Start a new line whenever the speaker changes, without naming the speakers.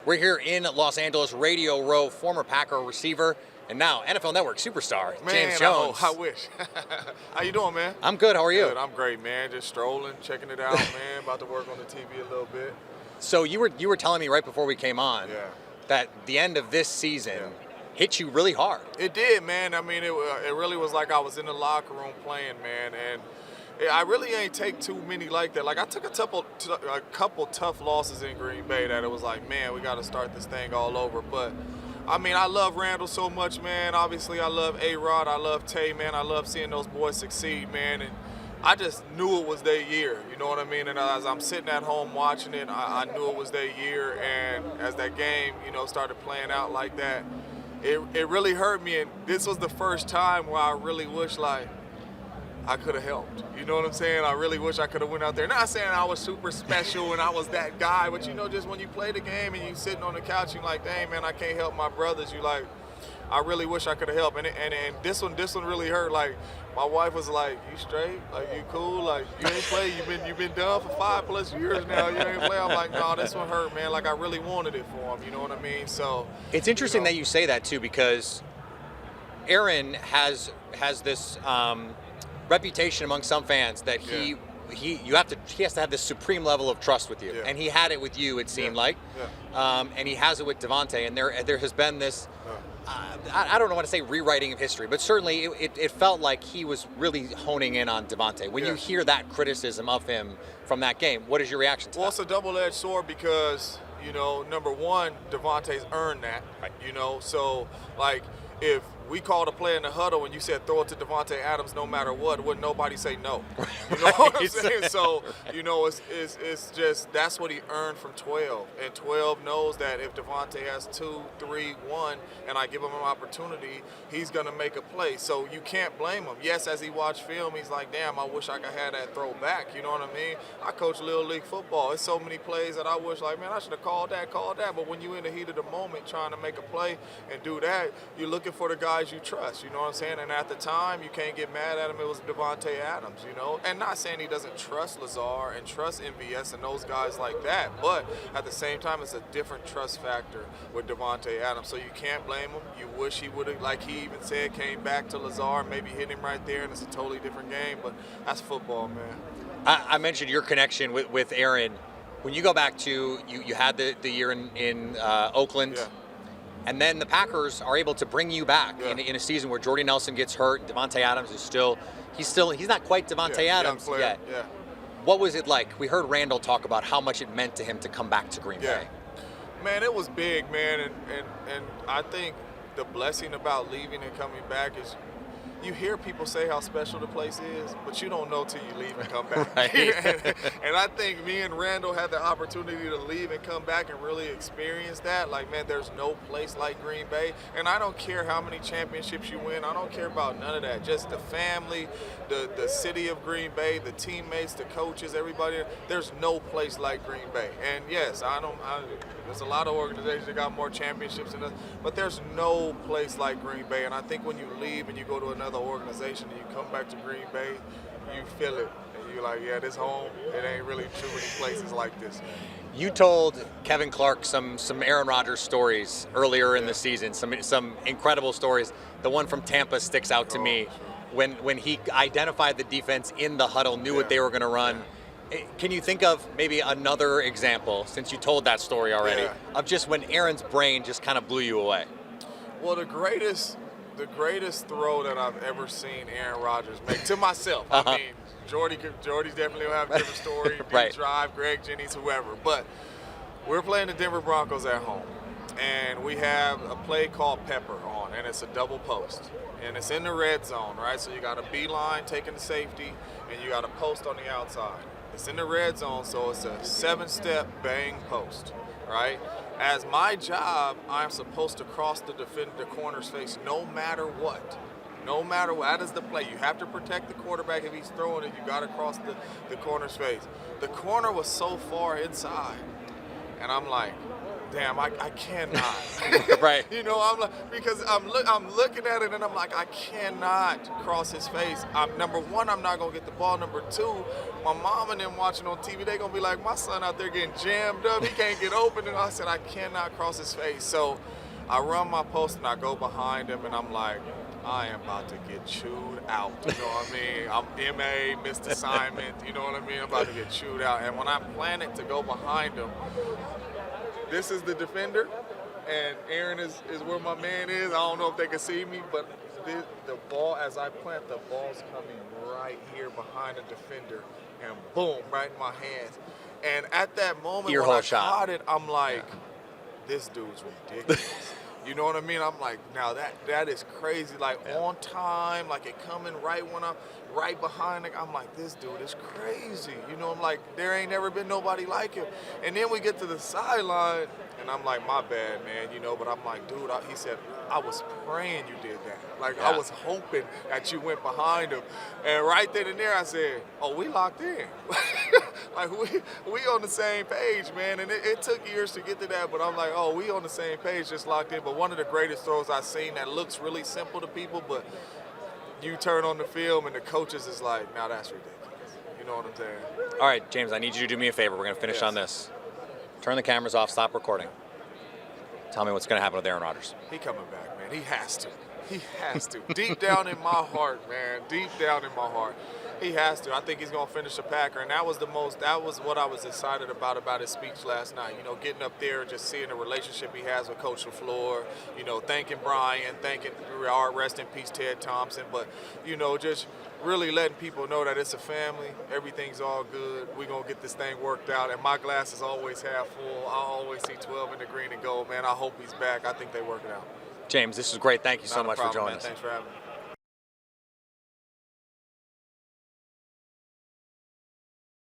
We're here in Los Angeles, Radio Row, former Packer receiver, and now NFL Network superstar, James Jones.
I wish. How you doing, man?
I'm good. How are you?
Good. I'm great, man. Just strolling, checking it out, man. About to work on the TV a little bit.
So you were telling me right before we came on that the end of this season hit you really hard.
It did, man. I mean, it really was like I was in the locker room playing, man, and I really ain't take too many like that. Like, I took a couple tough losses in Green Bay that it was like, man, we got to start this thing all over. But, I mean, I love Randall so much, man. Obviously, I love A-Rod. I love Tay, man. I love seeing those boys succeed, man. And I just knew it was their year, you know what I mean? And as I'm sitting at home watching it, I knew it was their year. And as that game, started playing out like that, it really hurt me. And this was the first time where I really wish, like, I could have helped. You know what I'm saying? I really wish I could have went out there. Not saying I was super special and I was that guy, but just when you play the game and you sitting on the couch, you're like, dang, man, I can't help my brothers. You like, I really wish I could have helped. And this one really hurt. Like, my wife was like, you straight? Like, you cool? Like, you ain't play? You've been done for 5+ years now. You ain't play? I'm like, no, this one hurt, man. Like, I really wanted it for him. You know what I mean? So
it's interesting that you say that too, because Aaron has this reputation among some fans that he has to have this supreme level of trust with you, and he had it with you. It seemed like, and he has it with Davante. And there has been this. I don't want to say rewriting of history, but certainly it felt like he was really honing in on Davante. When you hear that criticism of him from that game, what is your reaction to that?
Well, it's a double-edged sword because, number one, Davante's earned that. Right. So, like, if we called a play in the huddle and you said throw it to Davante Adams no matter what, wouldn't nobody say no? You know what I'm saying? So, it's just that's what he earned from 12. And 12 knows that if Davante has 2, 3, 1, and I give him an opportunity, he's going to make a play. So you can't blame him. Yes, as he watched film, he's like, damn, I wish I could have that throw back. You know what I mean? I coach Little League football. It's so many plays that I wish, like, man, I should have called that. But when you're in the heat of the moment trying to make a play and do that, you're looking for the guy you trust, you know what I'm saying? And at the time, you can't get mad at him. It was Davante Adams, And not saying he doesn't trust Lazar and trust MVS and those guys like that, but at the same time, it's a different trust factor with Davante Adams. So you can't blame him. You wish he would have, like he even said, came back to Lazar, maybe hit him right there, and it's a totally different game. But that's football, man.
I mentioned your connection with Aaron. When you go back to, you had the year in Oakland. Yeah. And then the Packers are able to bring you back in a season where Jordy Nelson gets hurt. Davante Adams is he's not quite Davante Adams yet.
Yeah.
What was it like? We heard Randall talk about how much it meant to him to come back to Green Bay.
Man, it was big, man. And I think the blessing about leaving and coming back is you hear people say how special the place is, but you don't know till you leave and come back.
Right.
And I think me and Randall had the opportunity to leave and come back and really experience that. Like, man, there's no place like Green Bay. And I don't care how many championships you win. I don't care about none of that. Just the family, the city of Green Bay, the teammates, the coaches, everybody. There's no place like Green Bay. And yes, there's a lot of organizations that got more championships than us, but there's no place like Green Bay. And I think when you leave and you go to another organization and you come back to Green Bay, you feel it. And you're like, yeah, this home, it ain't really too many places like this.
You told Kevin Clark some Aaron Rodgers stories earlier in the season, some incredible stories. The one from Tampa sticks out to me. Sure. When he identified the defense in the huddle, knew what they were going to run. Can you think of maybe another example, since you told that story already, of just when Aaron's brain just kind of blew you away?
Well, the greatest throw that I've ever seen Aaron Rodgers make to myself. I mean, Jordy's definitely will have a different story.
Right.
Drive, Greg Jennings, whoever. But we're playing the Denver Broncos at home, and we have a play called Pepper on, and it's a double post. And it's in the red zone, right? So you got a beeline taking the safety, and you got a post on the outside. It's in the red zone, so it's a 7-step bang post, right? As my job, I'm supposed to cross the corner's face no matter what. No matter what. That is the play. You have to protect the quarterback. If he's throwing it, you got to cross the corner's face. The corner was so far inside, and I'm like, damn, I cannot.
Right.
You know, I'm like, because I'm looking at it and I'm like, I cannot cross his face. Number one, I'm not gonna get the ball. Number two, my mom and them watching on TV, they gonna be like, my son out there getting jammed up, he can't get open. And I said, I cannot cross his face. So I run my post and I go behind him and I'm like, I am about to get chewed out. You know what I mean? I'm MA, missed assignment. You know what I mean? I'm about to get chewed out. And when I planted to go behind him, this is the defender, and Aaron is where my man is. I don't know if they can see me, but the ball, as I plant, the ball's coming right here behind the defender, and boom, right in my hands. And at that moment, when I caught it, I'm like, this dude's ridiculous. You know what I mean? I'm like, now that is crazy. Like on time, like it coming right when I'm right behind it. I'm like, this dude is crazy. You know, I'm like, there ain't never been nobody like him. And then we get to the sideline, and I'm like, my bad, man. You know, but I'm like, dude, he said, I was praying you did that. Like I was hoping that you went behind him. And right then and there, I said, oh, we locked in. Like we on the same page, man. And it took years to get to that, but I'm like, oh, we on the same page, just locked in. But one of the greatest throws I've seen that looks really simple to people, but you turn on the film and the coaches is like, now that's ridiculous. You know what I'm saying?
All right, James, I need you to do me a favor. We're going to finish on this. Turn the cameras off, stop recording. Tell me what's going to happen with Aaron Rodgers.
He coming back, man. He has to. He has to. Deep down in my heart, man. Deep down in my heart. He has to. I think he's going to finish a Packer. And that was what I was excited about his speech last night. You know, getting up there, just seeing the relationship he has with Coach LaFleur, you know, thanking Brian, thanking rest in peace Ted Thompson. But, you know, just really letting people know that it's a family. Everything's all good. We're going to get this thing worked out. And my glass is always half full. I always see 12 in the green and gold, man. I hope he's back. I think they work it out.
James, this is great. Thank you so much for joining us.
Thanks for having me.